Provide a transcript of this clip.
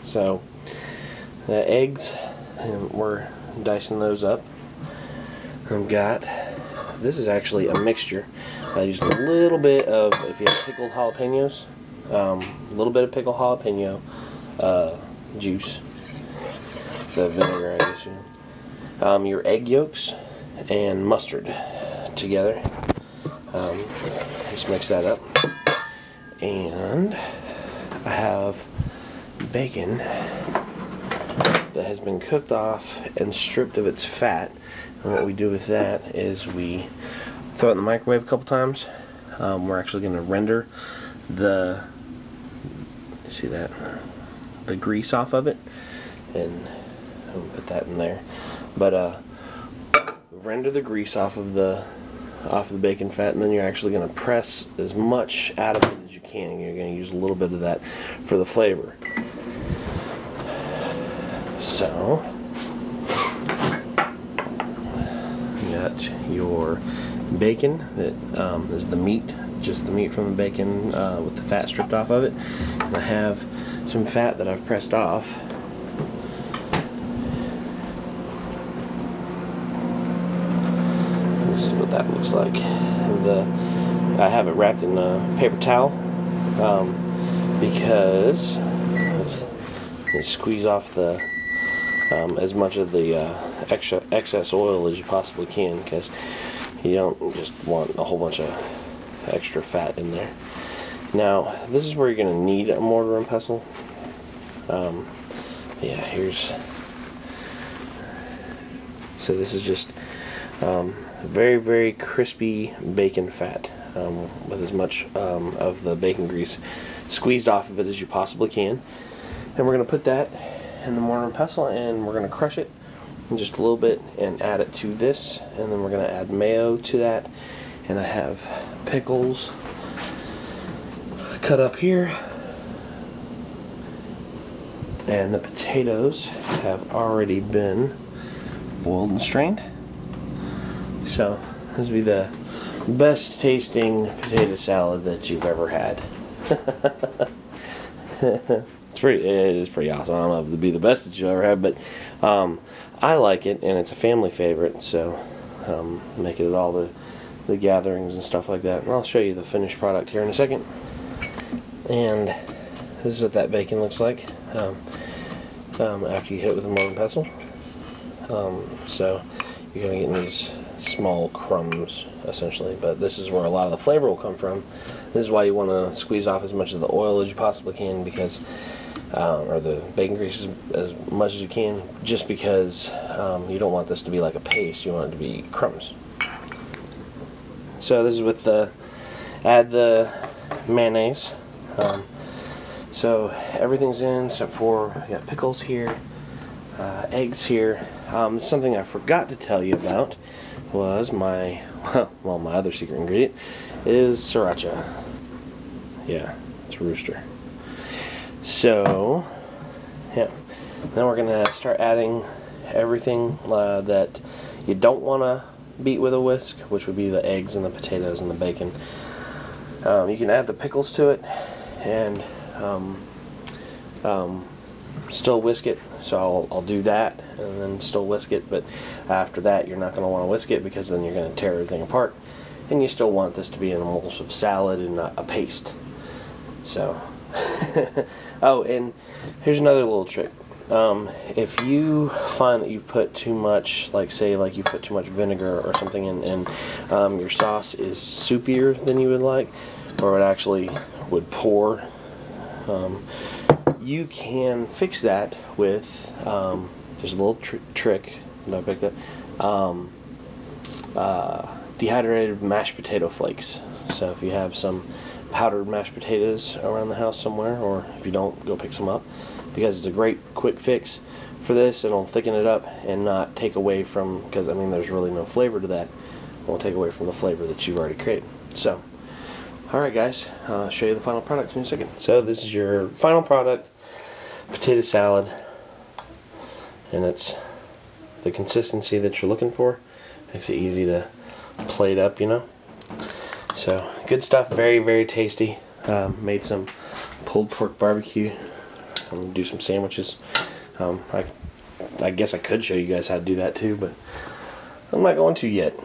So the eggs, and we're dicing those up. I've got, this is actually a mixture. I used a little bit of, if you have pickled jalapenos, a little bit of pickled jalapeno juice, the vinegar, I guess, you know. Your egg yolks and mustard together. Just mix that up. And I have bacon that has been cooked off and stripped of its fat. And what we do with that is we throw it in the microwave a couple times. We're actually going to render the, see that, the grease off of it, and I'm going to put that in there. But render the grease off of the bacon fat, and then you're actually going to press as much out of it as you can. You're going to use a little bit of that for the flavor. So you got your bacon that is the meat, just the meat from the bacon with the fat stripped off of it. And I have some fat that I've pressed off. This is what that looks like. I have it wrapped in a paper towel because you squeeze off the as much of the excess oil as you possibly can, because you don't just want a whole bunch of extra fat in there. Now, this is where you're going to need a mortar and pestle. Yeah, here's. So this is just very, very crispy bacon fat with as much of the bacon grease squeezed off of it as you possibly can. And we're going to put that in the mortar and pestle, and we're going to crush it in just a little bit and add it to this, and then we're going to add mayo to that. And I have pickles cut up here, and the potatoes have already been boiled and strained. So this will be the best tasting potato salad that you've ever had. It is pretty awesome. I don't know if it'll be the best that you ever had, but I like it, and it's a family favorite, so make it at all the gatherings and stuff like that. And I'll show you the finished product here in a second. And this is what that bacon looks like after you hit it with a mortar and pestle. So you're going to get these small crumbs, essentially, but this is where a lot of the flavor will come from. This is why you want to squeeze off as much of the oil as you possibly can, because or the bacon grease as much as you can, just because you don't want this to be like a paste. You want it to be crumbs. So this is with the, add the mayonnaise. So everything's in except for, we got pickles here, eggs here. Something I forgot to tell you about was my, well, my other secret ingredient is sriracha. Yeah, it's rooster. So, yeah, now we're going to start adding everything that you don't want to beat with a whisk, which would be the eggs and the potatoes and the bacon. You can add the pickles to it and still whisk it. So I'll do that and then still whisk it, but after that you're not going to want to whisk it, because then you're going to tear everything apart, and you still want this to be an emulsive salad and not a paste. So oh, and here's another little trick. If you find that you've put too much, like say like you put too much vinegar or something in, and your sauce is soupier than you would like, or it actually would pour, you can fix that with just a little trick that I picked up. Dehydrated mashed potato flakes. So if you have some powdered mashed potatoes around the house somewhere, or if you don't, go pick some up, because it's a great quick fix for this. It'll thicken it up and not take away from, because I mean there's really no flavor to that. It won't take away from the flavor that you've already created. So alright guys, I'll show you the final product in a second. So this is your final product, potato salad, and it's the consistency that you're looking for. Makes it easy to plate up, you know. So good stuff, very, very tasty. Made some pulled pork barbecue do some sandwiches. I guess I could show you guys how to do that too, but I'm not going to yet.